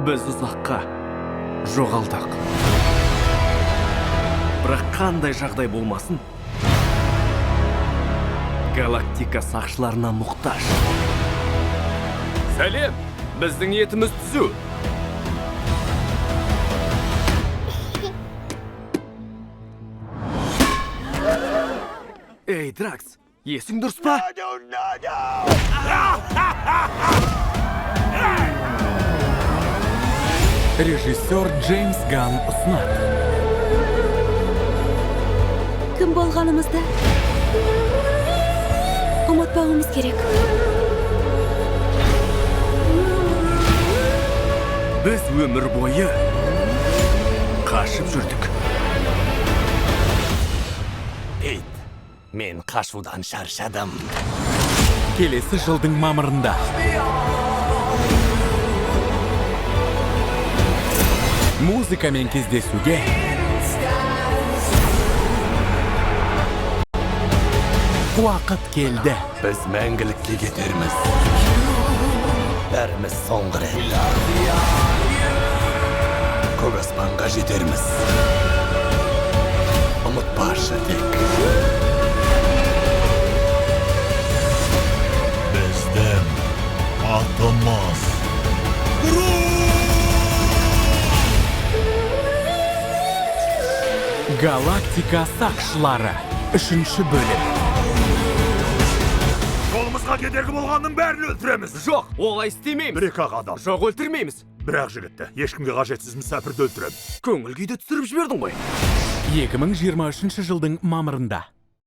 Біз ұзаққа жоғалдық. Бірақ қандай жағдай болмасын, галактика сақшыларына мұқтаж. Сәлем, біздің ниетіміз түзу. Ей, Дракс, есің дұрыс па? Режиссер Джеймс Ганн ұсынады. Кім болғанымызды ұмытпауымыз керек. Біз өмір бойы қашып жүрдік. Пейт, мен қашудан шаршадым. Келесі жылдың мамырында. Музыкамен кездесуге уақыт келді. Біз мәңгілікке кетерміз. Бәріміз соңғы рет. Көк аспанға жетерміз. Ұмытпашы тек. Біздің атымыз. Галактика сақшылары. 3-ші бөлім. Жолымызға кедергі болғанның бәрін өлтіреміз. Жоқ, олай істемейміз. Бір-ақ адам. Жоқ, өлтірмейміз. Бірақ жігітті, ешкімге қажетсіз мүсәпірді өлтіреміз. Көңіл күйді түсіріп жібердің ғой. 2023 жылдың мамырында.